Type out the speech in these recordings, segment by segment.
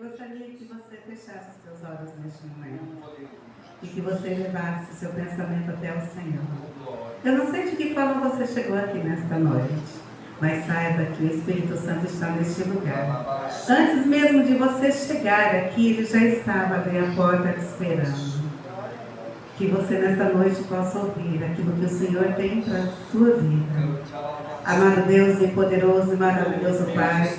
gostaria que você fechasse os seus olhos neste momento e que você levasse o seu pensamento até o Senhor. Eu não sei de que forma você chegou aqui nesta noite, mas saiba que o Espírito Santo está neste lugar. Antes mesmo de você chegar aqui, Ele já estava ali à porta te esperando. Que você nesta noite possa ouvir aquilo que o Senhor tem para a sua vida. Amado Deus e poderoso e maravilhoso Pai,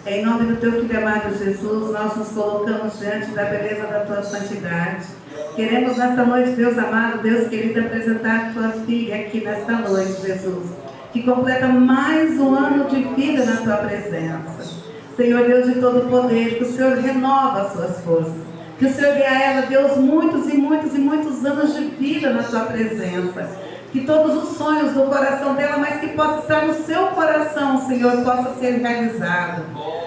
em nome do Teu Filho amado Jesus, nós nos colocamos diante da beleza da Tua santidade. Queremos nesta noite, Deus amado, Deus querido, apresentar a Tua filha aqui nesta noite, Jesus, que completa mais um ano de vida na Tua presença. Senhor Deus de todo poder, que o Senhor renova as suas forças. Que o Senhor dê a ela, Deus, muitos e muitos e muitos anos de vida na Tua presença. Que todos os sonhos do coração dela, mas que possa estar no seu coração, Senhor, possa ser realizado.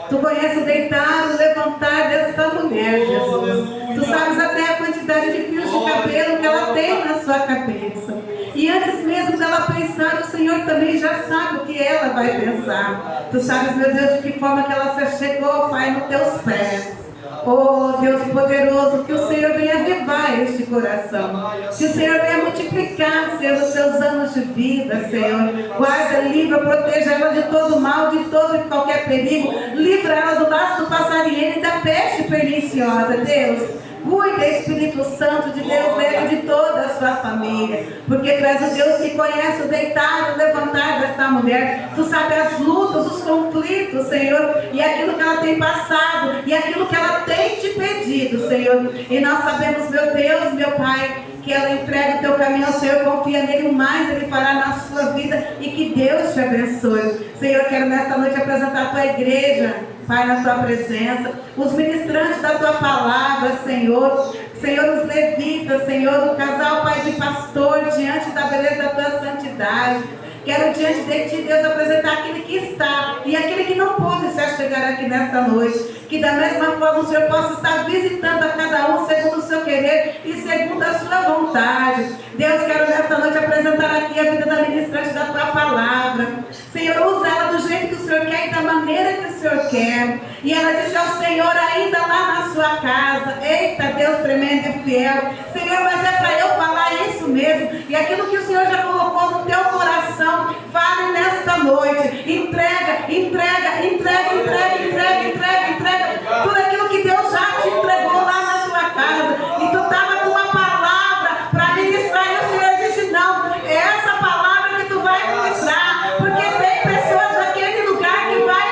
Tu conheces o deitar, o levantar desta mulher, Jesus. Tu sabes até a quantidade de fios de cabelo que ela tem na sua cabeça. E antes mesmo dela pensar, o Senhor também já sabe o que ela vai pensar. Tu sabes, meu Deus, de que forma que ela se chegou, Pai, nos Teus pés. Oh Deus poderoso, que o Senhor venha avivar este coração, que o Senhor venha multiplicar, Senhor, os seus anos de vida, Senhor. Guarda, livra, proteja ela de todo mal, de todo e qualquer perigo. Livra ela do laço do passarinheiro e da peste perniciosa, Deus. Cuida, Espírito Santo de Deus, dele de toda a sua família, porque Tu és o Deus que conhece o deitar e o levantar desta mulher. Tu sabes as lutas, os conflitos, Senhor, e aquilo que ela tem passado, e aquilo que ela tem te pedido, Senhor. E nós sabemos, meu Deus, meu Pai, que ela entrega o Teu caminho ao Senhor, confia nele, o mais Ele fará na sua vida, e que Deus te abençoe. Senhor, quero nesta noite apresentar a Tua igreja, Pai, na Tua presença, os ministrantes da Tua palavra, Senhor, os levitas, Senhor, o casal, Pai, de pastor, diante da beleza da Tua santidade. Quero diante de Ti, Deus, apresentar aquele que está e aquele que não pôde se achegar aqui nesta noite. Que da mesma forma o Senhor possa estar visitando a cada um segundo o seu querer e segundo a sua vontade. Deus, quero nesta noite apresentar aqui a vida da ministrante da Tua palavra. Senhor, usa ela do jeito que o Senhor quer e da maneira que o Senhor quer. E ela disse ao Senhor ainda lá na sua casa: eita, Deus tremendo e fiel. Senhor, mas é para eu falar isso mesmo. E aquilo que o Senhor já colocou no teu coração, fale nesta noite. Entrega, entrega, entrega, entrega, entrega, entrega, entrega. Tudo aquilo que Deus já te entregou lá na tua casa. E tu estava com uma palavra para ministrar. E o Senhor disse: não, é essa palavra que tu vai ministrar. Porque tem pessoas naquele lugar que vai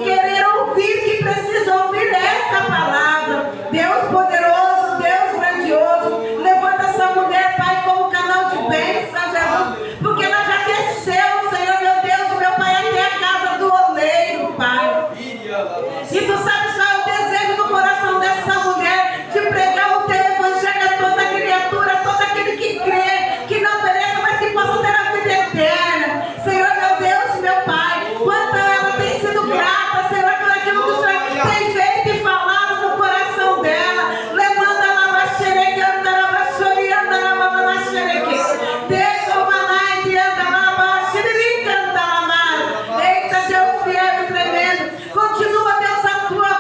querer ouvir, que precisa ouvir essa palavra. Deus poderoso, Deus grandioso, levanta essa mulher, Pai, como canal de bênção, Jesus. Porque ela já desceu, Senhor, meu Deus, meu Pai, até a casa do oleiro, Pai. E tu sabes qual é o desejo do coração dessa mulher, de pregar o Teu evangelho a toda criatura, todo aquele que crê, que não pereça, mas que possa ter a vida eterna. Senhor, meu Deus, meu Pai, quanto ela tem sido grata, Senhor, por aquilo que o Senhor tem feito e falado no coração dela. Levanta lá, vai xereque, anda lá, vai xori, anda lá, vai xereque. Deixa o maná e anda lá, vai xereque, anda lá, vai. Eita, Deus fiel e tremendo. Continua, Deus, a Tua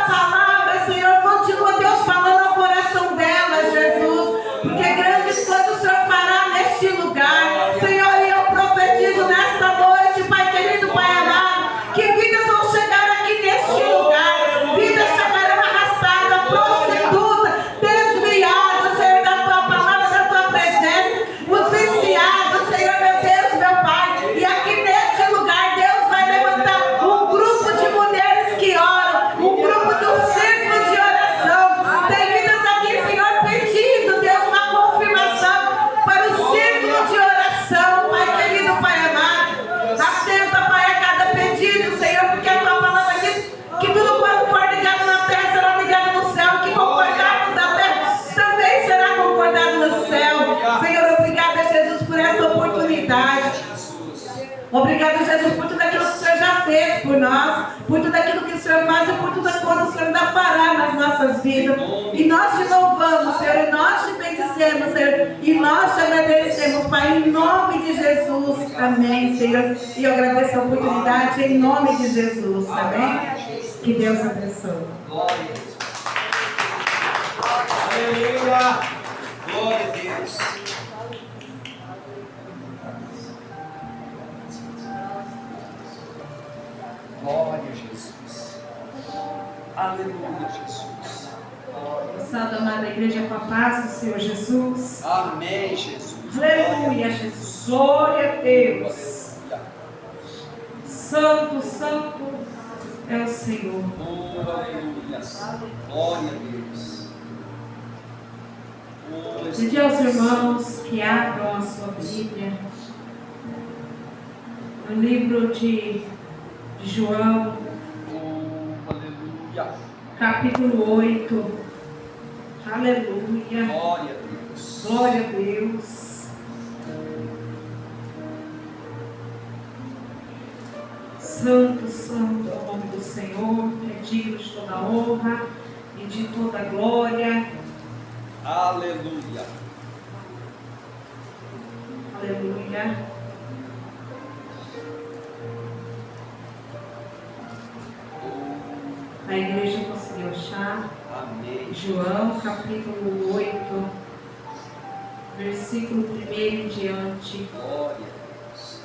palavra, Senhor. Continua, Deus, falando ao coração dela, Jesus. Porque grandes coisas o Senhor fará neste lugar. Senhor, e eu profetizo nesta noite, Pai querido, Pai amado, que vidas vão chegar aqui neste lugar. Vidas chegarão arrastadas, prostitutas, desviadas, Senhor, da Tua palavra, da Tua presença. Os viciados, Senhor, meu Deus, meu Pai. E aqui neste lugar, Deus vai levantar um grupo de mulheres que oram, um grupo de um círculo de oração. Tem vidas aqui, Senhor, pedindo, Deus, uma confirmação para o círculo de oração, Pai querido, Pai amado. Atenta, Pai, a cada pedido, Senhor, porque a Tua palavra diz que tudo quanto for ligado na terra será ligado no céu, que concordado na terra também será concordado no céu. Senhor, obrigada, Jesus, por essa oportunidade. Obrigado, Jesus, por tudo aquilo que o Senhor já fez por nós, por tudo aquilo que o Senhor faz e por tudo aquilo que o Senhor ainda fará nas nossas vidas. E nós te louvamos, Senhor, e nós te bendicemos, Senhor, e nós te agradecemos, Pai, em nome de Jesus. Amém, Senhor. E eu agradeço a oportunidade em nome de Jesus. Amém. Que Deus abençoe. Glória a Deus. Aleluia. Glória a Deus. Glória a Jesus. Aleluia, Jesus. Salve, amada igreja, com a paz do Senhor Jesus. Amém, Jesus. Aleluia, Jesus. Glória a Deus. Santo, santo é o Senhor. Oh, aleluia. Glória a Deus. Pedir aos irmãos que abram a sua Bíblia no livro de João, aleluia. Capítulo 8. Aleluia. Glória a Deus. Glória a Deus. Santo, santo é o nome do Senhor, que é digno de toda honra e de toda glória. Aleluia. Aleluia. A igreja conseguiu achar. Amém. João, capítulo 8, versículo 1 em diante. Glória a Deus.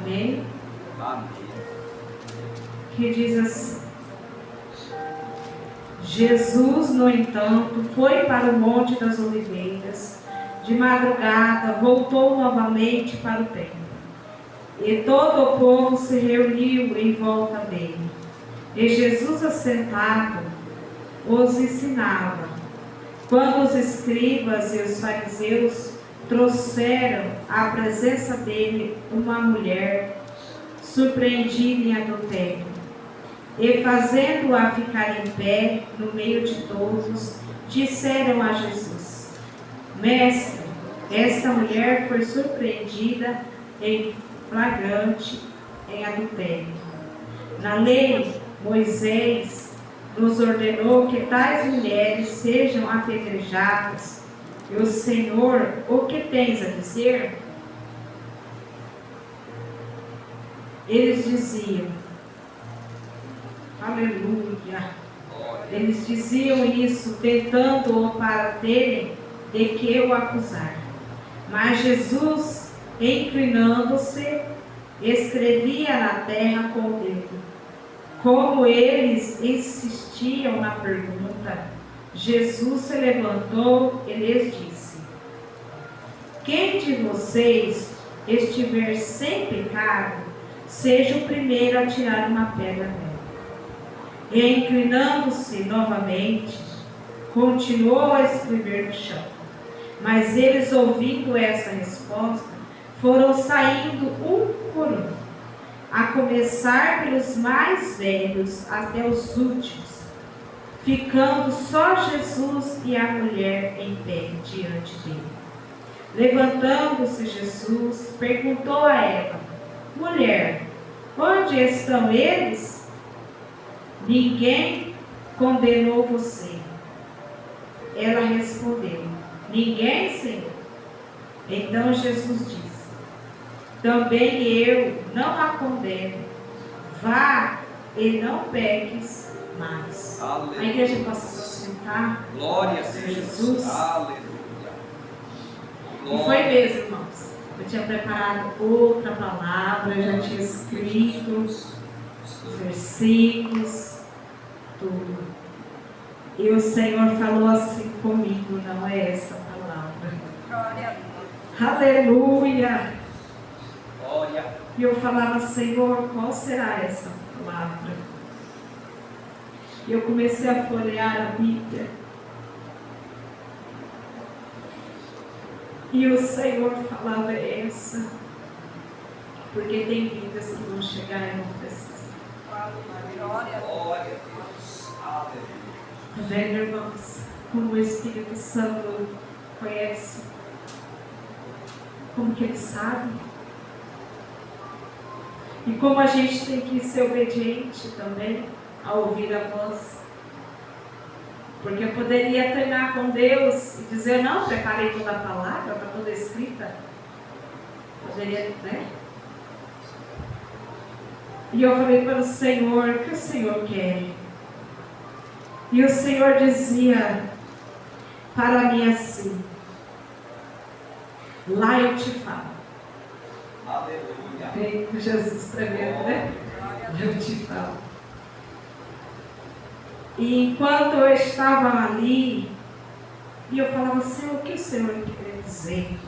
Amém? Amém. Que diz assim: Jesus, no entanto, foi para o Monte das Oliveiras. De madrugada, voltou novamente para o templo. E todo o povo se reuniu em volta dele. E Jesus, assentado, os ensinava. Quando os escribas e os fariseus trouxeram à presença dele uma mulher surpreendida em adultério, e fazendo-a ficar em pé no meio de todos, disseram a Jesus: Mestre, esta mulher foi surpreendida em flagrante em adultério. Na lei, Moisés nos ordenou que tais mulheres sejam apedrejadas. E o Senhor, o que tens a dizer? Eles diziam: aleluia. Eles diziam isso, tentando-o para terem de que o acusar. Mas Jesus, inclinando-se, escrevia na terra com o dedo. Como eles insistiam na pergunta, Jesus se levantou e lhes disse: Quem de vocês estiver sem pecado, seja o primeiro a tirar uma pedra nela. E inclinando-se novamente, continuou a escrever no chão. Mas eles, ouvindo essa resposta, foram saindo um por um, a começar pelos mais velhos até os últimos, ficando só Jesus e a mulher em pé diante dele. Levantando-se Jesus, perguntou a ela: Mulher, onde estão eles? Ninguém condenou você. Ela respondeu: Ninguém, Senhor. Então Jesus disse: Também eu não a condeno. Vá e não peques mais. Aleluia. A igreja possa se sentar. Glória a Deus. Jesus. Aleluia. E foi mesmo, irmãos. Eu tinha preparado outra palavra, eu já tinha escrito os versículos, tudo. E o Senhor falou assim comigo: não é essa palavra. Glória a Deus. Aleluia. Glória. E eu falava: Senhor, qual será essa palavra? E eu comecei a folhear a Bíblia. E o Senhor falava essa, porque tem vidas que vão chegar e não precisam. Glória a Deus. Glória a Deus. Aleluia. Tá vendo, irmãos? Como o Espírito Santo conhece, como que Ele sabe. E como a gente tem que ser obediente também a ouvir a voz. Porque eu poderia treinar com Deus e dizer: não, preparei toda a palavra, está toda escrita. Poderia, né? E eu falei para o Senhor, o que o Senhor quer? E o Senhor dizia para mim assim: lá eu te falo. Aleluia. Vem com Jesus tremendo, né? Eu te falo. E enquanto eu estava ali, e eu falava, Senhor, o que o Senhor quer dizer?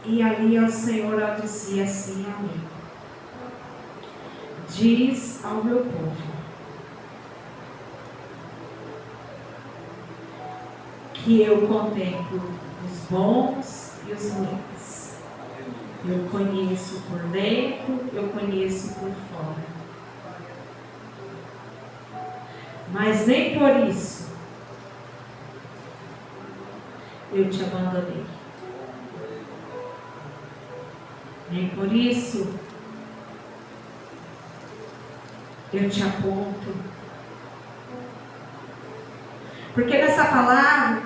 E ali o Senhor dizia assim a mim: diz ao meu povo que eu contemplo os bons e os ruins. Eu conheço por dentro, eu conheço por fora. Mas nem por isso eu te abandonei. Nem por isso eu te aponto. Porque nessa palavra,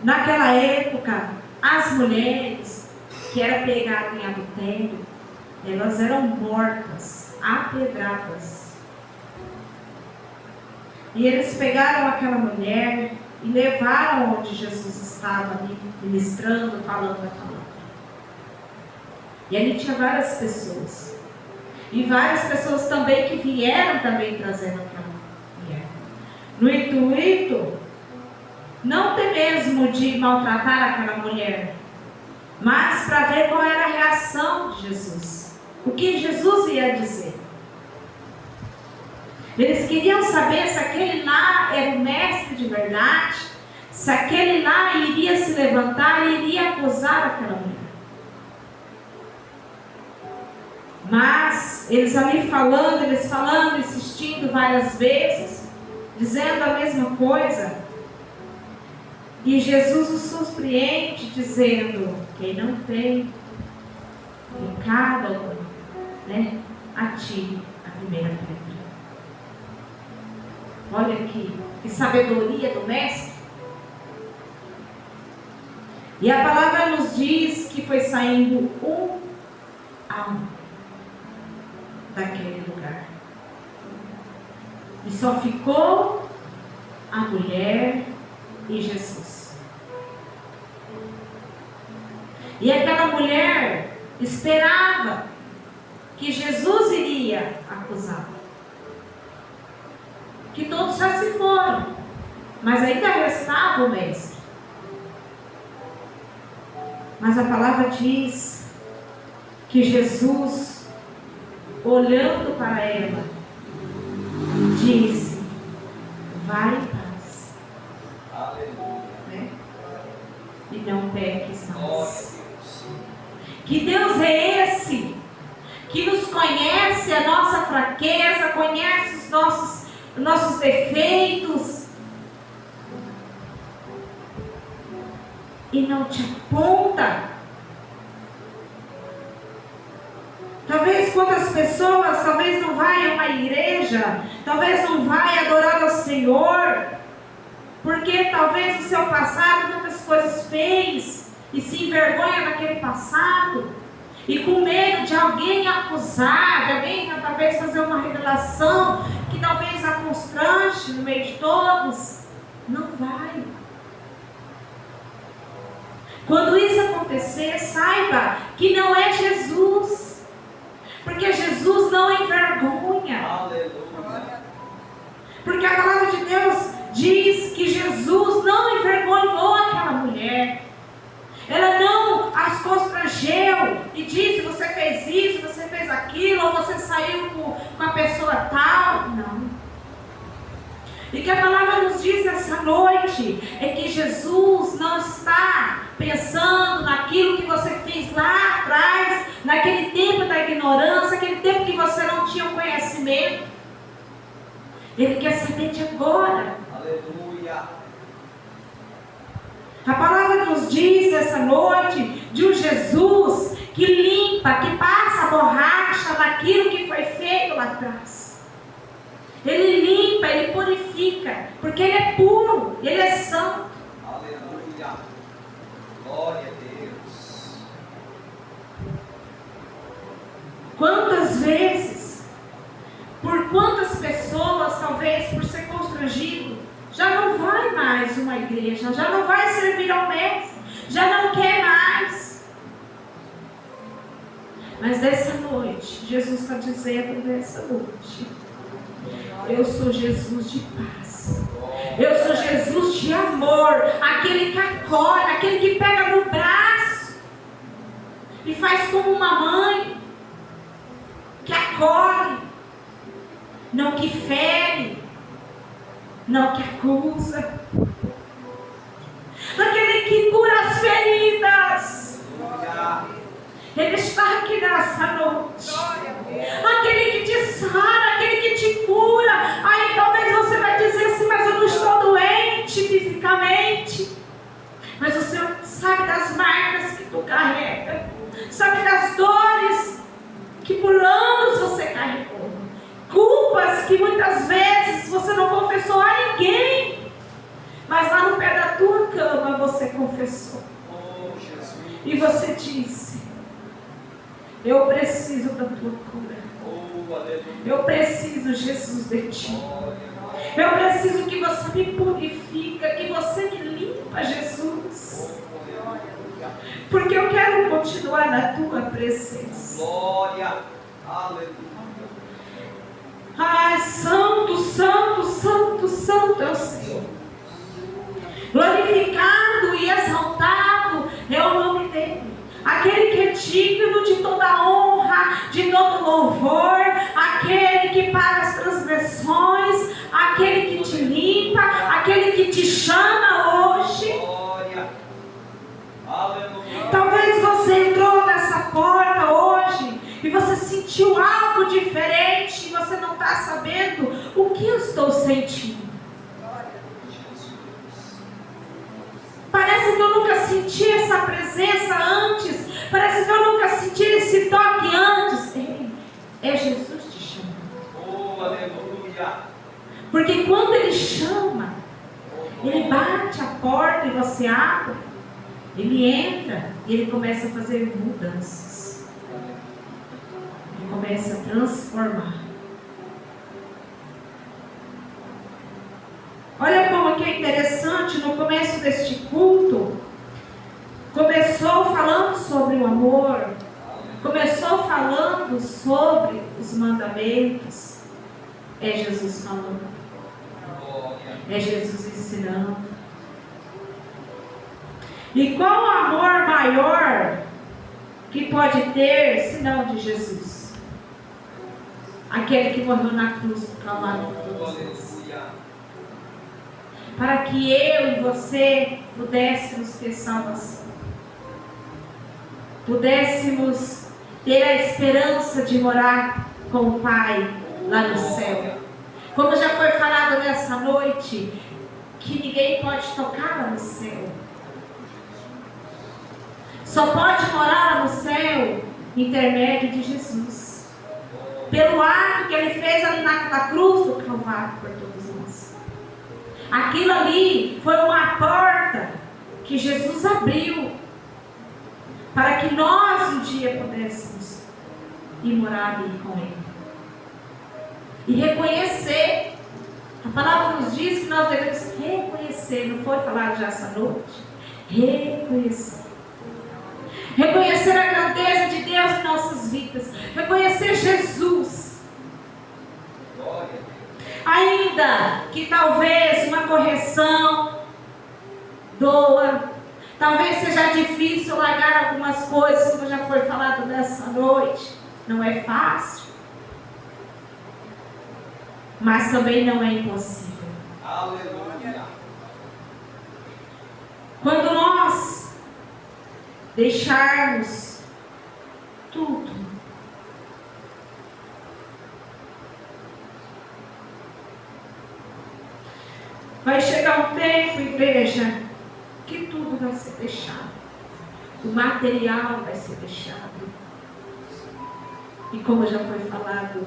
naquela época, as mulheres que eram pegadas em adultério, elas eram mortas, apedradas. E eles pegaram aquela mulher e levaram onde Jesus estava ali, ministrando, falando a palavra. E ali tinha várias pessoas. E várias pessoas também que vieram também trazendo aquela mulher. No intuito, não ter mesmo de maltratar aquela mulher, mas para ver qual era a reação de Jesus. O que Jesus ia dizer. Eles queriam saber se aquele lá era o mestre de verdade, se aquele lá iria se levantar e iria acusar aquela mulher. Mas eles ali falando, insistindo várias vezes, dizendo a mesma coisa. E Jesus os surpreende dizendo: quem não tem pecado, né, atire a primeira pedra. Olha aqui, que sabedoria do mestre. E a palavra nos diz que foi saindo um a um daquele lugar. E só ficou a mulher e Jesus. E aquela mulher esperava que Jesus iria acusá-la. Que todos já se foram, mas ainda restava o mestre. Mas a palavra diz que Jesus, olhando para ela, disse: vai em paz. Aleluia. Né? E não peques Glória a mais. Deus. Que Deus é esse que nos conhece a nossa fraqueza, conhece os nossos defeitos e não te aponta. Talvez quantas pessoas talvez não vai a uma igreja, talvez não vai adorar ao Senhor, porque talvez no seu passado muitas coisas fez e se envergonha daquele passado. E com medo de alguém acusar, de alguém talvez fazer uma revelação que talvez a constrange no meio de todos, não vai. Quando isso acontecer, saiba que não é Jesus, porque Jesus não envergonha. Aleluia. Porque a palavra de Deus diz que Jesus não envergonhou aquela mulher. Ela não as constrangeu e disse: você fez isso, você fez aquilo, ou você saiu com a pessoa tal. Não. E que a palavra nos diz essa noite é que Jesus não está pensando naquilo que você fez lá atrás, naquele tempo da ignorância, aquele tempo que você não tinha o conhecimento. Ele quer saber de agora. Aleluia. A palavra nos diz essa noite de um Jesus que limpa, que passa a borracha naquilo que foi feito lá atrás. Ele limpa, ele purifica, porque ele é puro, ele é santo. Aleluia. Glória a Deus. igreja, já não vai servir ao mesmo, já não quer mais. Mas dessa noite, Jesus está dizendo nessa noite: eu sou Jesus de paz. Eu sou Jesus de amor. Aquele que acolhe, aquele que pega no braço e faz como uma mãe, que acolhe, não que fere, não que acusa. Aquele que cura as feridas. Ele está aqui nessa noite. Aquele que te sara, aquele que te cura. Aí talvez você vai dizer assim: mas eu não estou doente fisicamente. Mas o Senhor sabe das marcas que tu carrega, sabe das dores que por anos você carregou, culpas que muitas vezes você não confessou a ninguém, mas lá no pé da tua cama você confessou. E você disse: eu preciso da tua cura. Eu preciso, Jesus, de ti. Eu preciso que você me purifica, que você me limpa, Jesus. Porque eu quero continuar na tua presença. Glória. Aleluia. Ai, santo, santo, santo, santo é o Senhor. Glorificado e exaltado é o nome dele. Aquele que é digno de toda honra, de todo louvor, aquele que paga as transgressões, aquele que te limpa, aquele que te chama hoje. Glória. Aleluia. Talvez você entrou nessa porta hoje e você sentiu algo diferente e você não está sabendo o que eu estou sentindo. Parece que eu nunca senti essa presença antes. Parece que eu nunca senti esse toque antes. É Jesus te chamando. Oh, aleluia. Porque quando Ele chama, Ele bate a porta e você abre. Ele entra e Ele começa a fazer mudanças. Ele começa a transformar. Olha como que é interessante, no começo deste culto, começou falando sobre o amor, começou falando sobre os mandamentos. É Jesus falando, é Jesus ensinando. E qual amor maior que pode ter, senão de Jesus? Aquele que morreu na cruz por Calvário por todos nós. Para que eu e você pudéssemos ter salvação, pudéssemos ter a esperança de morar com o Pai lá no céu. Como já foi falado nessa noite, que ninguém pode tocar lá no céu. Só pode morar lá no céu intermédio de Jesus, pelo ato que Ele fez ali naquela cruz do Calvário por todos nós. Aquilo ali foi uma porta que Jesus abriu para que nós um dia pudéssemos ir morar ali com Ele e reconhecer. A palavra nos diz que nós devemos reconhecer, não foi falado já essa noite? Reconhecer a grandeza de Deus em nossas vidas, reconhecer Jesus. Ainda que talvez uma correção doa, talvez seja difícil largar algumas coisas, como já foi falado nessa noite, não é fácil, mas também não é impossível. Aleluia. Quando nós deixarmos tudo, vai chegar um tempo, igreja, que tudo vai ser deixado. O material vai ser deixado. E como já foi falado,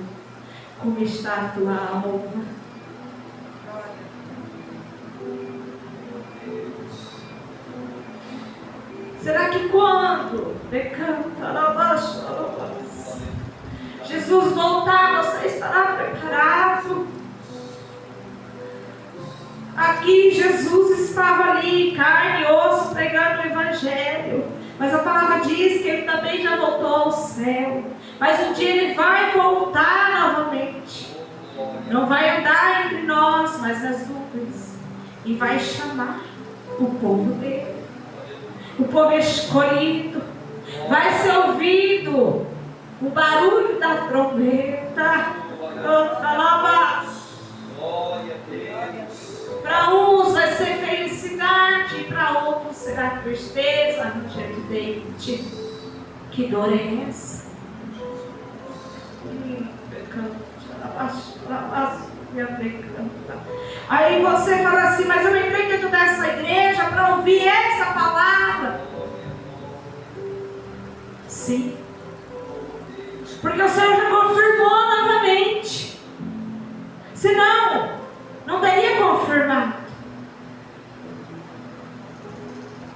como está a tua alma? Será que quando Jesus voltar, você estará preparado? Aqui Jesus estava ali, carne e osso, pregando o Evangelho. Mas a palavra diz que ele também já voltou ao céu. Mas um dia ele vai voltar novamente. Não vai andar entre nós, mas nas nuvens. E vai chamar o povo dele. O povo escolhido. Vai ser ouvido o barulho da trombeta. Para uns vai ser felicidade, para outros será tristeza, ranger de dente. Que dor é essa? Aí você fala assim, mas eu entrei dentro dessa igreja para ouvir essa palavra. Sim. Porque o Senhor já confirmou novamente. Senão, não teria confirmado.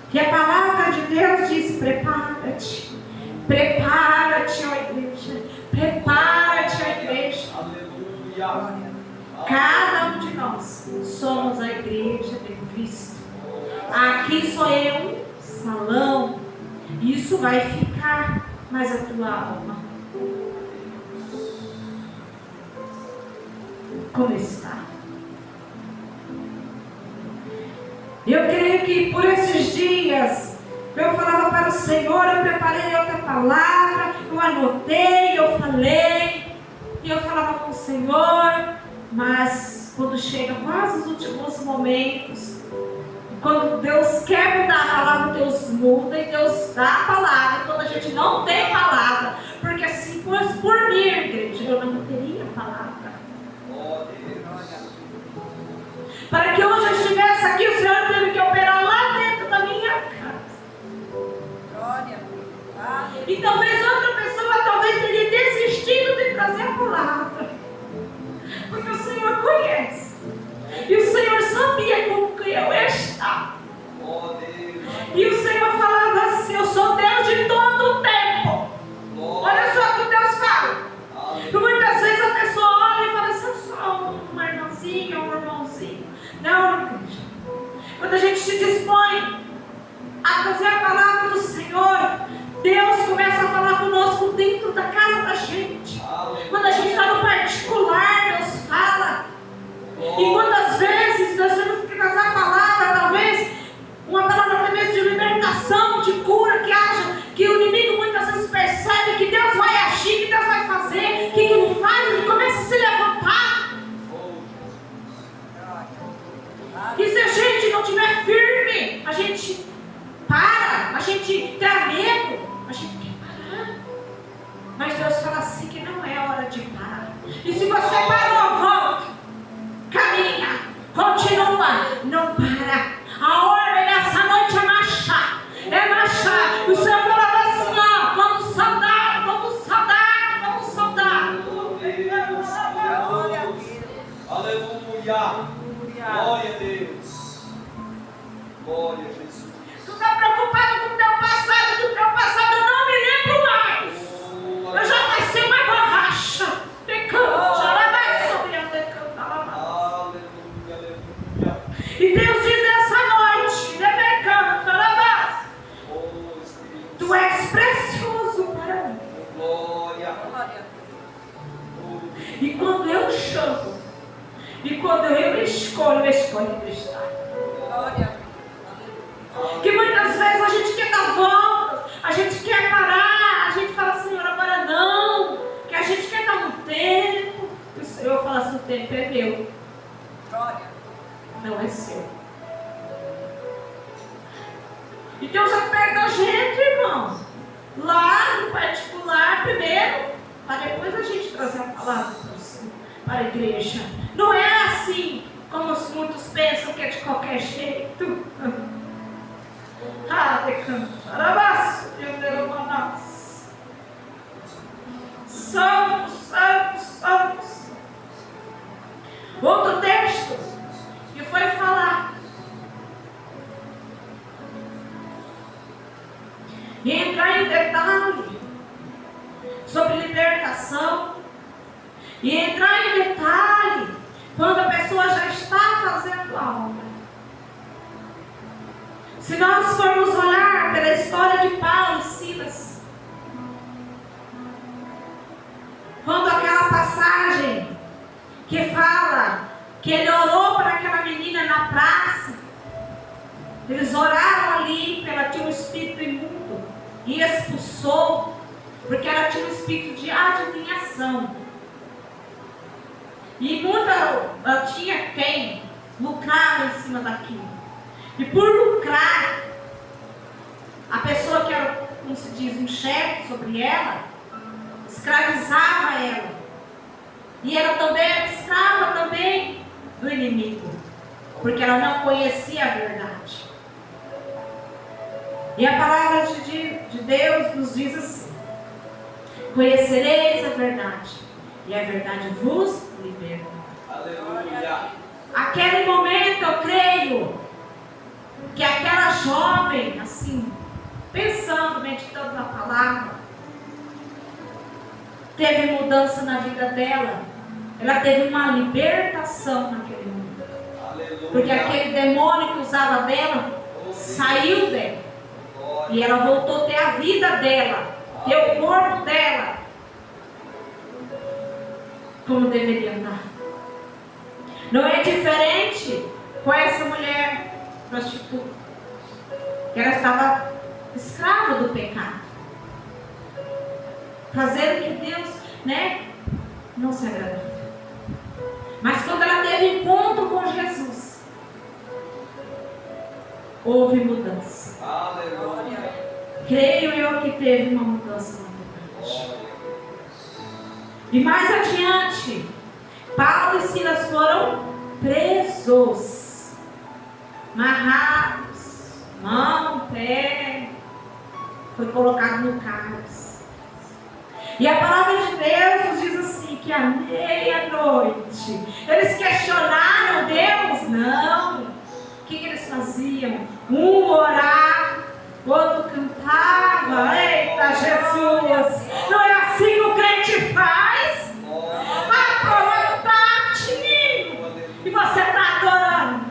Que a palavra de Deus diz: prepara-te. Prepara-te, ó igreja. Prepara-te, ó igreja. Aleluia. Cada um de nós somos a igreja de Cristo. Aqui só é um salão. Isso vai ficar, mas a tua alma, como está? Eu creio que por esses dias eu falava para o Senhor, eu preparei outra palavra, eu anotei, eu falei, e eu falava com o Senhor, mas quando chega quase os últimos momentos, quando Deus quer mudar a palavra, Deus muda e Deus dá a palavra. Quando a gente não tem palavra, porque se fosse por mim, igreja, eu não teria palavra. Para que hoje eu estivesse aqui, o Senhor teve que operar lá dentro da minha casa. E talvez outra pessoa teria desistido de trazer a palavra. Porque o Senhor conhece. E o Senhor sabia como que eu estava. E o Senhor falava assim: eu sou Deus de todo o tempo. Olha só o que Deus fala. E muitas vezes a pessoa olha e fala assim: eu sou uma irmãzinha, um irmãozinho. Não, igreja. Quando a gente se dispõe a trazer a palavra do Senhor, Deus começa a falar conosco dentro da casa da gente. Quando a gente está no particular, Deus fala. E quantas vezes nós temos que trazer a palavra, talvez uma palavra até mesmo de libertação, de cura, que haja, que o inimigo muitas vezes percebe que Deus vai agir, que Deus vai fazer, que ele faz, ele começa a se levantar. E se a gente não estiver firme, a gente para, a gente tem medo, a gente quer parar. Mas Deus fala assim que não é hora de parar. E se você parou, volta, caminha, continua, não para. A ordem nessa noite é marchar, é marchar. O Senhor falava assim: ó, vamos saudar, vamos saudar, vamos saudar. Aleluia. Glória a Deus. Glória a Jesus. Tu está preocupado com o teu passado? Do teu passado eu não me lembro mais. Eu já passei uma borracha. Pecando, já lá vai sobre a decanta. Aleluia, aleluia. E Deus diz nessa noite: tu és precioso para mim. Glória. E quando eu chamo, e quando eu escolho Cristo. Que muitas vezes a gente quer dar volta, a gente quer parar, a gente fala: Senhor, agora não, que a gente quer dar um tempo. E o Senhor fala assim: o tempo é meu, não é seu. E Deus já pega a gente, irmão, lá no particular primeiro, para depois a gente trazer a palavra para a igreja. Não é assim como muitos pensam, que é de qualquer jeito. Santos. Outro texto que foi falar e entrar em detalhe sobre libertação, e entrar em detalhe quando a pessoa já está fazendo tua obra. Se nós formos olhar pela história de Paulo e Silas, quando aquela passagem que fala que ele orou para aquela menina na praça, eles oraram ali, porque ela tinha um espírito imundo e expulsou, porque ela tinha um espírito de adivinhação. E ela tinha quem lucrava em cima daquilo. E por lucrar, a pessoa que era, como se diz, um chefe sobre ela, escravizava ela. E ela também era escrava também do inimigo, porque ela não conhecia a verdade. E a palavra de Deus nos diz assim: conhecereis a verdade, e a verdade vos liberta. Aleluia. Aquele momento, eu creio que aquela jovem, assim, pensando, meditando na palavra, teve mudança na vida dela. Ela teve uma libertação naquele momento. Aleluia. Porque aquele demônio que usava dela saiu dela. E ela voltou a ter a vida dela, ter o corpo dela como deveria andar. Não é diferente com essa mulher prostituta, que ela estava escrava do pecado, fazendo que Deus, não se agradava. Mas quando ela teve encontro com Jesus, houve mudança. Aleluia. Creio eu que teve uma mudança na verdade. E mais adiante, Paulo e Silas foram presos, amarrados, mão, pé, foi colocado no cárcere. E a palavra de Deus nos diz assim, que à meia-noite, eles questionaram Deus? Não. O que eles faziam? Um orava, o outro cantava. Eita Jesus! Não é assim que o crente faz? A prova está menino. E você está adorando.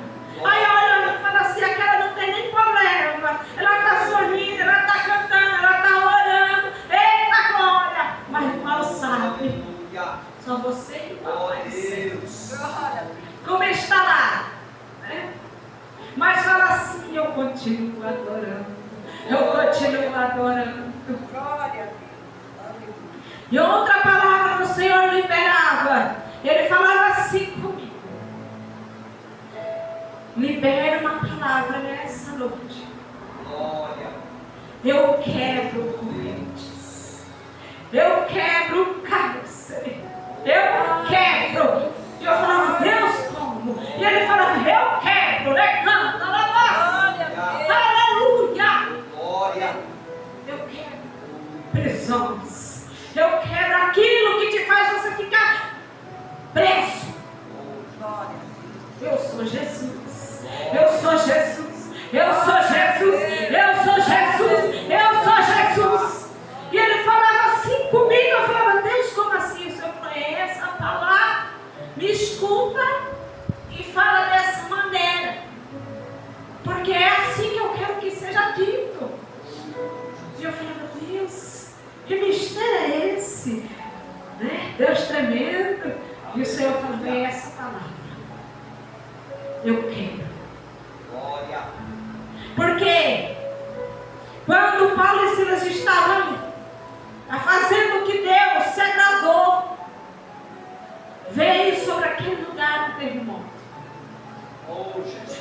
Aí olha, fala assim, aquela não tem nem problema. Ela está sorrindo, ela está cantando, ela está orando. Eita glória! Mas o mal sabe. Só você e o Pai. Como está lá? Mas fala assim, eu continuo adorando. Eu continuo adorando. E outra palavra do Senhor liberava. Ele falava assim comigo: libera uma palavra nessa noite. Eu quebro correntes. Eu quebro cárcere. Eu quebro. E eu falava, Deus, como? E ele falava, eu quebro. Canta, aleluia. Eu quebro prisões. Eu quebro aquilo que te faz você ficar preso. Eu sou Jesus. Eu sou Jesus. Eu sou Jesus. Eu sou Jesus. Eu sou Jesus. E ele falava assim comigo. Eu falava, Deus, como assim? Eu falei, essa palavra, me escuta e fala dessa maneira. Porque é assim que eu quero que seja dito. E eu falava, Deus, que mistério é esse? Deus tremendo. E o Senhor falou, é essa palavra. Eu quero. Porque quando Paulo e Silas estavam fazendo o que Deus se agradou, veio sobre aquele lugar um terremoto.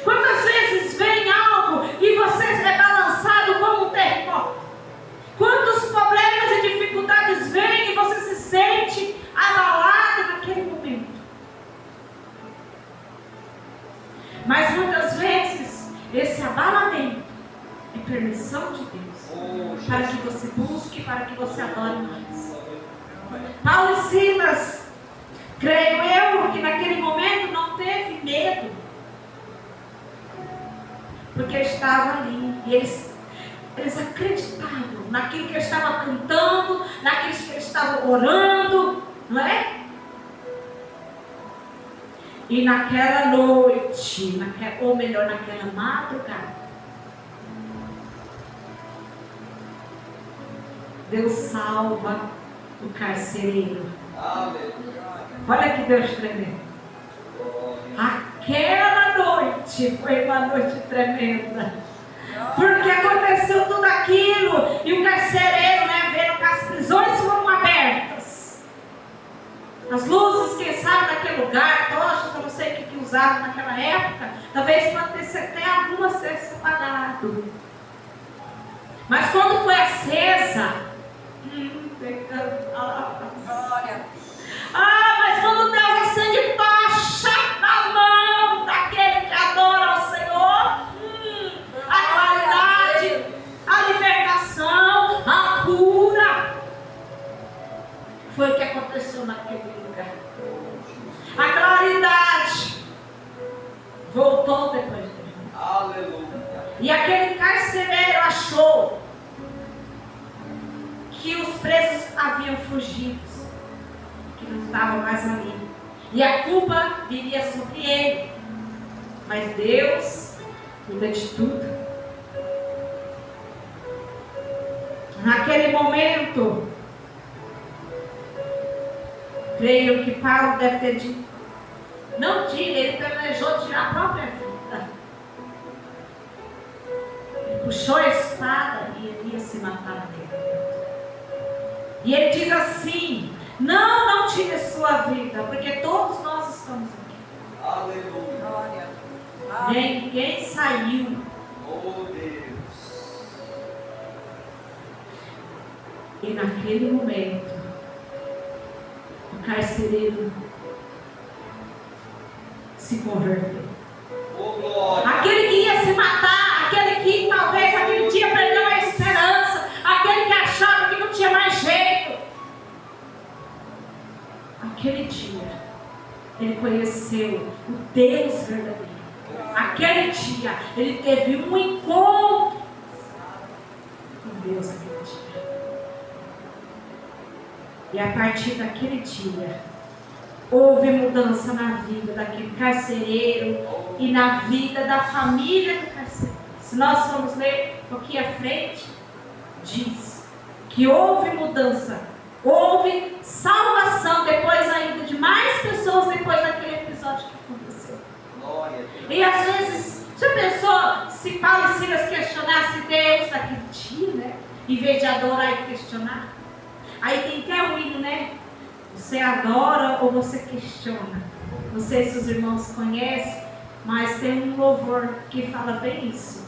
Quantas vezes vem algo e você é balançado como um terremoto? Quantos problemas e dificuldades vêm e você se sente abalado naquele momento? Mas muitas vezes esse abalamento é permissão de Deus para que você busque, para que você adore mais. Paulo e Silas, creio eu que naquele momento não teve medo, porque estava ali e eles acreditavam naquilo que eles estavam cantando, naquilo que eles estavam orando, não é? E naquela noite, ou melhor, naquela madrugada, Deus salva o carcereiro. Olha que Deus tremendo. Aquela noite foi uma noite tremenda. Porque aconteceu tudo aquilo. E o carcereiro, né, vendo que as prisões foram abertas. As luzes que saem daquele lugar, tochas, eu não sei o que usavam naquela época. Talvez pode ter até alguma ser apagado. Mas quando foi acesa, mas quando Deus acende tocha na mão daquele que adora ao Senhor, a claridade, a libertação, a cura, foi o que aconteceu naquele lugar. A claridade voltou depois dele. Aleluia. E aquele carcereiro achou que os presos haviam fugido, que não estavam mais ali. E a culpa viria sobre ele. Mas Deus cuida de tudo. Naquele momento, creio que Paulo deve ter dito, não tira, ele planejou tirar a própria vida. Ele puxou a espada e ele ia se matar dele. E ele diz assim, não tire a sua vida, porque todos nós estamos aqui. Aleluia. Ninguém saiu. Oh Deus. E naquele momento, o carcereiro se converteu. Oh glória. Aquele que ia se matar, aquele que talvez aquele dia perdeu a esperança, aquele que achava que não tinha mais jeito. Aquele dia, ele conheceu o Deus verdadeiro. Aquele dia, ele teve um encontro com Deus aquele dia. E a partir daquele dia, houve mudança na vida daquele carcereiro e na vida da família do carcereiro. Se nós formos ler um pouquinho à frente, diz que houve mudança, houve salvação depois ainda de mais pessoas depois daquele episódio que aconteceu. E às vezes, já pensou se Paulo e Silas questionassem Deus daquele dia, né? Em vez de adorar e questionar? Aí tem até o hino, né? Você adora ou você questiona? Não sei se os irmãos conhecem, mas tem um louvor que fala bem isso.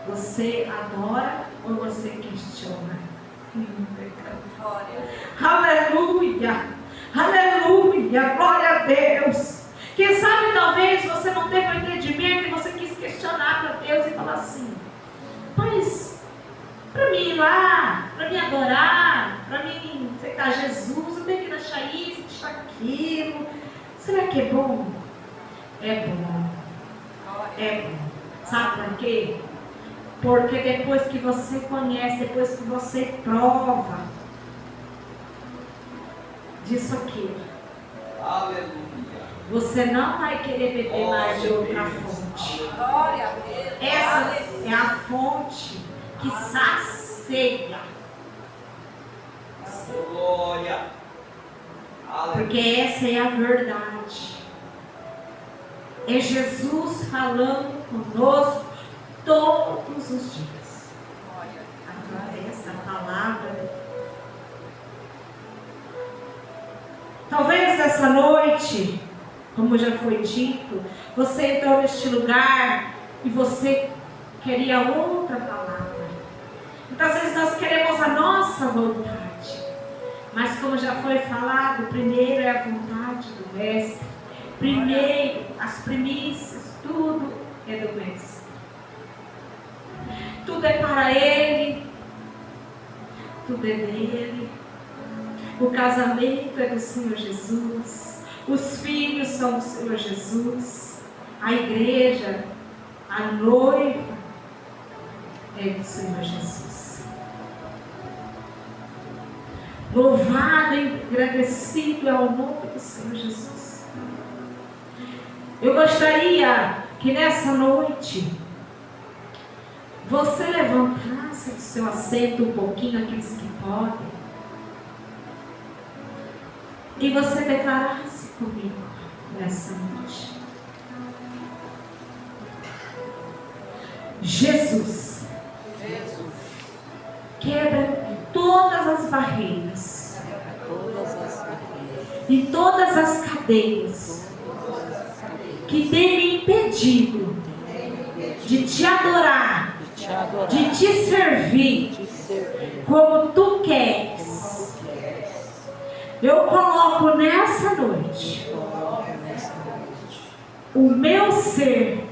Você adora ou você questiona? Aleluia! Aleluia! Glória a Deus! Quem sabe talvez você não teve um entendimento e você quis questionar para Deus e falar assim, mas para mim ir lá, para me adorar, para mim aceitar Jesus, eu tenho que deixar isso, deixar aquilo. Será que é bom? É bom. É bom. Sabe por quê? Porque depois que você conhece, depois que você prova disso aqui, Aleluia. você não vai querer beber mais de outra fonte. Essa é a fonte que sacia. Glória. Porque essa é a verdade. É Jesus falando conosco todos os dias. Agora essa palavra. Talvez essa noite, como já foi dito, você entrou neste lugar e você queria outra palavra. Muitas vezes nós queremos a nossa vontade. Mas como já foi falado, primeiro é a vontade do Mestre. Primeiro, as primícias, tudo é do Mestre. Tudo é para Ele. Tudo é dele. O casamento é do Senhor Jesus. Os filhos são do Senhor Jesus. A igreja, a noiva, é do Senhor Jesus. Louvado e agradecido é o nome do Senhor Jesus. Eu gostaria que nessa noite você levantasse do seu assento um pouquinho, aqueles que podem, e você declarasse comigo nessa noite: Jesus, quebra todas as barreiras e todas as cadeias que tem me impedido de te adorar, de te servir como tu queres. Eu coloco nessa noite o meu ser,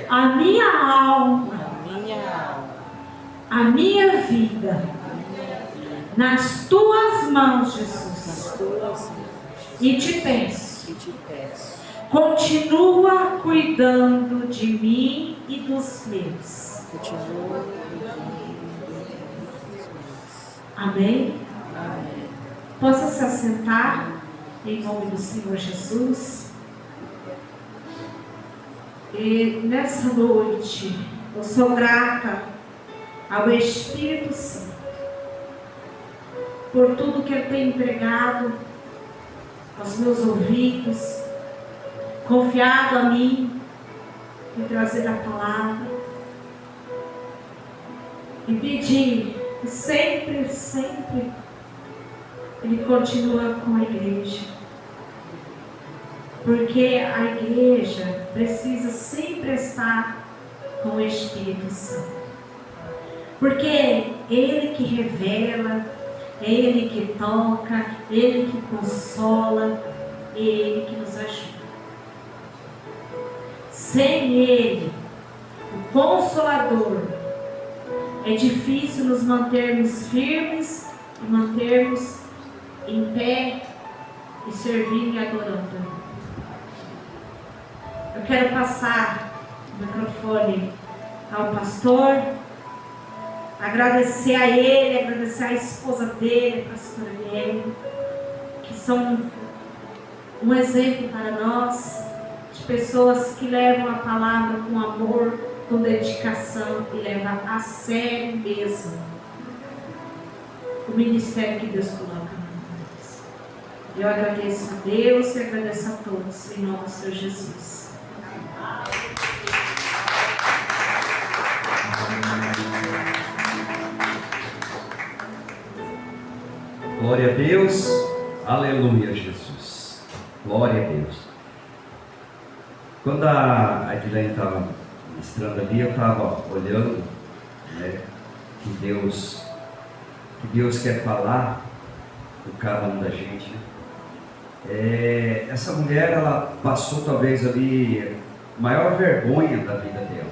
a minha alma, a minha vida nas tuas mãos, Jesus. E te peço, continua cuidando de mim e dos meus. Amém? Possa se assentar em nome do Senhor Jesus. E nessa noite eu sou grata ao Espírito Santo por tudo que Ele tem entregado aos meus ouvidos, confiado a mim em trazer a palavra, e pedir que sempre Ele continua com a igreja, porque a igreja precisa sempre estar com o Espírito Santo, porque é Ele que revela, é Ele que toca, é Ele que consola, é Ele que nos ajuda. Sem Ele, o Consolador, é difícil nos mantermos firmes e mantermos em pé e servindo e adorando. Eu quero passar o microfone ao pastor, agradecer a ele, agradecer a esposa dele, a pastora Eliane, que são um exemplo para nós, de pessoas que levam a palavra com amor, com dedicação e levam a sério mesmo o ministério que Deus coloca na nós. Eu agradeço a Deus e agradeço a todos, em nome do Senhor Jesus. Glória a Deus, aleluia, Jesus. Glória a Deus. Quando a Edilene estava ministrando ali, eu estava olhando, né, que Deus quer falar com cada um da gente. Essa mulher, ela passou talvez ali a maior vergonha da vida dela,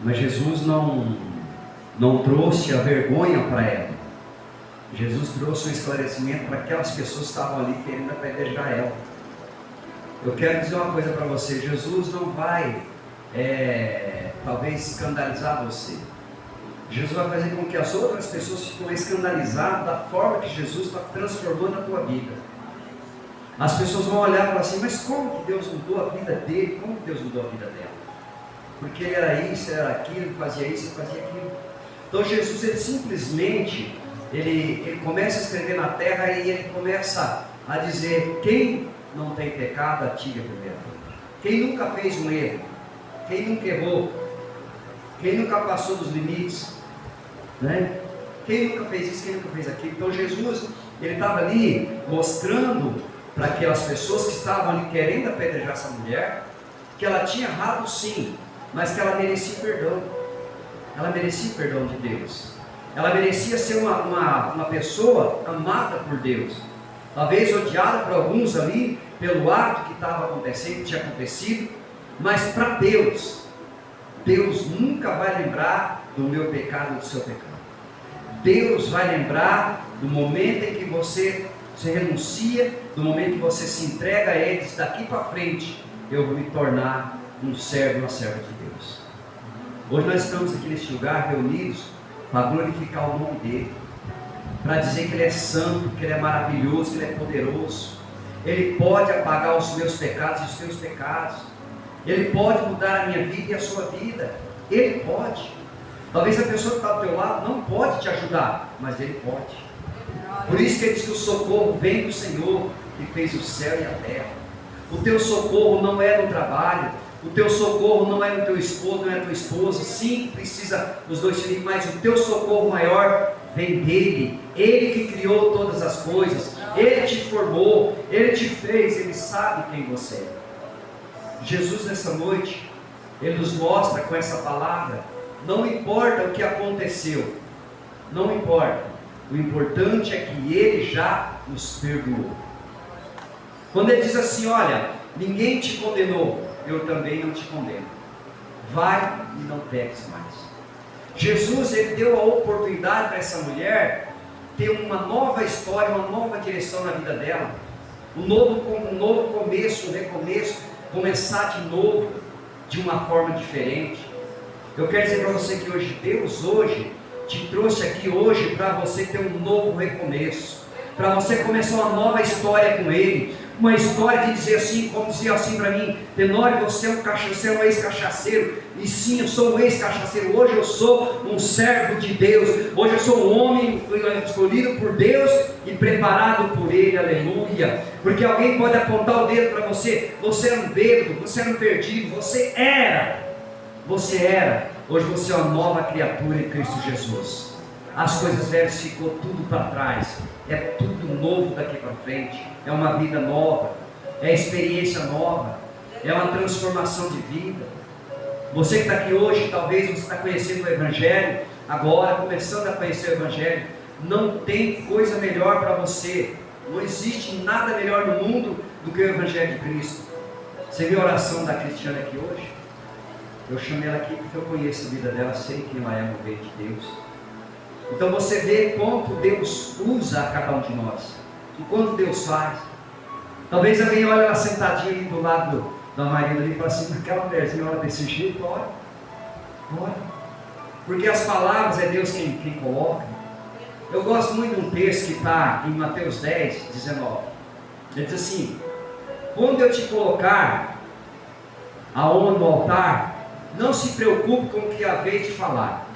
mas Jesus não trouxe a vergonha para ela. Jesus trouxe um esclarecimento para aquelas pessoas que estavam ali querendo apedrejar ela. Eu quero dizer uma coisa para você: Jesus não vai talvez escandalizar você. Jesus vai fazer com que as outras pessoas fiquem escandalizadas da forma que Jesus está transformando a tua vida. As pessoas vão olhar e falar assim: mas como que Deus mudou a vida dele? Como que Deus mudou a vida dela? Porque ele era isso, ele era aquilo, ele fazia isso, ele fazia aquilo. Então Jesus, ele simplesmente ele começa a escrever na terra e ele começa a dizer: quem não tem pecado, atire a primeira pedra. Quem nunca fez um erro, quem nunca errou, quem nunca passou dos limites, né? Quem nunca fez isso, quem nunca fez aquilo. Então Jesus, ele estava ali mostrando para aquelas pessoas que estavam ali querendo apedrejar essa mulher, que ela tinha errado sim, mas que ela merecia perdão. Ela merecia o perdão de Deus. Ela merecia ser uma pessoa amada por Deus, talvez odiada por alguns ali pelo ato que estava acontecendo, que tinha acontecido, mas para Deus nunca vai lembrar do meu pecado, do seu pecado. Deus vai lembrar do momento em que você renuncia, do momento que você se entrega a Ele. Daqui para frente eu vou me tornar um servo, uma serva de Deus. Hoje nós estamos aqui neste lugar reunidos para glorificar o nome dele, para dizer que ele é santo, que ele é maravilhoso, que ele é poderoso, Ele pode apagar os meus pecados e os teus pecados. Ele pode mudar a minha vida e a sua vida. Ele pode. Talvez a pessoa que está ao teu lado não pode te ajudar, mas Ele pode. Por isso que Ele diz que o socorro vem do Senhor, que fez o céu e a terra. O teu socorro não é no trabalho, o teu socorro não é no teu esposo, não é na tua esposa. Sim, precisa dos dois filhos, mas o teu socorro maior vem dele. Ele que criou todas as coisas, Ele te formou, Ele te fez, Ele sabe quem você é. Jesus nessa noite, Ele nos mostra com essa palavra, não importa o que aconteceu, não importa, o importante é que Ele já nos perdoou. Quando Ele diz assim, olha, ninguém te condenou, eu também não te condeno, vai e não peques mais. Jesus, Ele deu a oportunidade para essa mulher ter uma nova história, uma nova direção na vida dela, um novo começo, um recomeço, começar de novo, de uma forma diferente. Eu quero dizer para você que hoje, Deus hoje, te trouxe aqui hoje para você ter um novo recomeço, para você começar uma nova história com Ele, uma história de dizer assim, como dizia assim para mim, Tenório, você é um ex-cachaceiro, e sim, eu sou um ex-cachaceiro, hoje eu sou um servo de Deus, hoje eu sou um homem escolhido por Deus e preparado por Ele, aleluia, porque alguém pode apontar o dedo para você, você era um bêbado, você era um perdido, você era, hoje você é uma nova criatura em Cristo Jesus. As coisas velhas ficou tudo para trás, é tudo novo daqui para frente, é uma vida nova, é experiência nova, é uma transformação de vida. Você que está aqui hoje, talvez você está conhecendo o Evangelho, agora começando a conhecer o Evangelho, não tem coisa melhor para você, não existe nada melhor no mundo do que o Evangelho de Cristo. Você viu a oração da Cristiana aqui hoje? Eu chamei ela aqui porque eu conheço a vida dela, sei quem ela é, no meio de Deus. Então você vê quanto Deus usa a cada um de nós, e quanto Deus faz. Talvez alguém olhe ela sentadinha ali do lado da Marina ali e fala assim, aquela mulherzinha olha desse jeito, olha. Porque as palavras é Deus quem coloca. Eu gosto muito de um texto que está em Mateus 10, 19. Ele diz assim, quando eu te colocar aonde no altar, não se preocupe com o que haver de falar.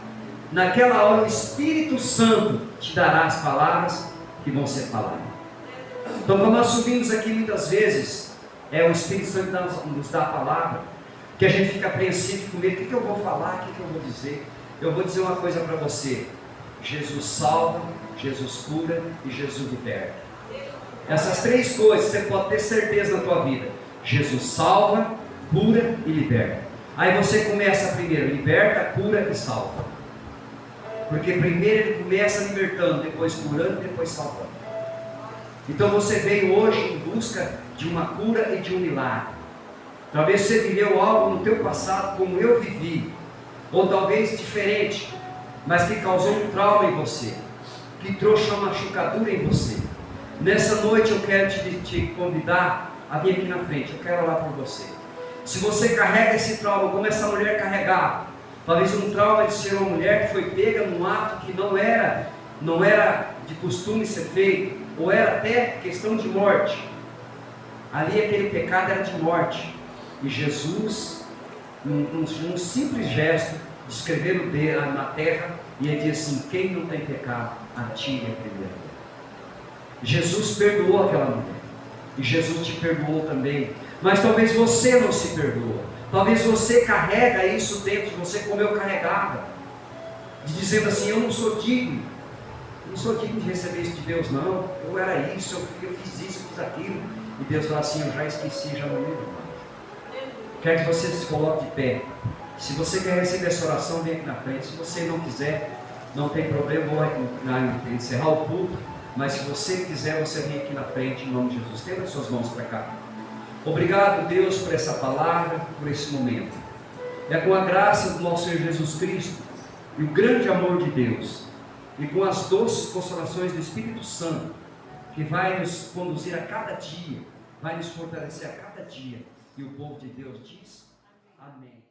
Naquela hora o Espírito Santo te dará as palavras que vão ser faladas. Então quando nós subimos aqui muitas vezes, o Espírito Santo nos dá a palavra, que a gente fica apreensivo com medo, o que eu vou falar, o que eu vou dizer? Eu vou dizer uma coisa para você, Jesus salva, Jesus cura e Jesus liberta. Essas três coisas você pode ter certeza na tua vida, Jesus salva, cura e liberta. Aí você começa primeiro, liberta, cura e salva. Porque primeiro Ele começa libertando, depois curando, depois salvando. Então você veio hoje em busca de uma cura e de um milagre. Talvez você viveu algo no teu passado como eu vivi, ou talvez diferente, mas que causou um trauma em você, que trouxe uma machucadura em você. Nessa noite eu quero te convidar a vir aqui na frente, eu quero orar por você. Se você carrega esse trauma, como essa mulher carregava, talvez um trauma de ser uma mulher que foi pega num ato que não era de costume ser feito, ou era até questão de morte. Ali aquele pecado era de morte. E Jesus, num simples gesto, de escrever o dedo na terra, e Ele diz assim, quem não tem pecado, atire a primeira pedra. Jesus perdoou aquela mulher. E Jesus te perdoou também. Mas talvez você não se perdoa. Talvez você carrega isso dentro de você como eu carregava. Dizendo assim, eu não sou digno. Não sou digno de receber isso de Deus, não. Eu era isso, eu fiz isso, eu fiz aquilo. E Deus fala assim, eu já esqueci, já não lembro mais. Quero que você se coloque de pé. Se você quer receber essa oração, vem aqui na frente. Se você não quiser, não tem problema, vou encerrar o culto. Mas se você quiser, você vem aqui na frente, em nome de Jesus. Tenda as suas mãos para cá. Obrigado, Deus, por essa palavra, por esse momento. É com a graça do nosso Senhor Jesus Cristo e o grande amor de Deus, e com as doces consolações do Espírito Santo, que vai nos conduzir a cada dia, vai nos fortalecer a cada dia. E o povo de Deus diz: amém.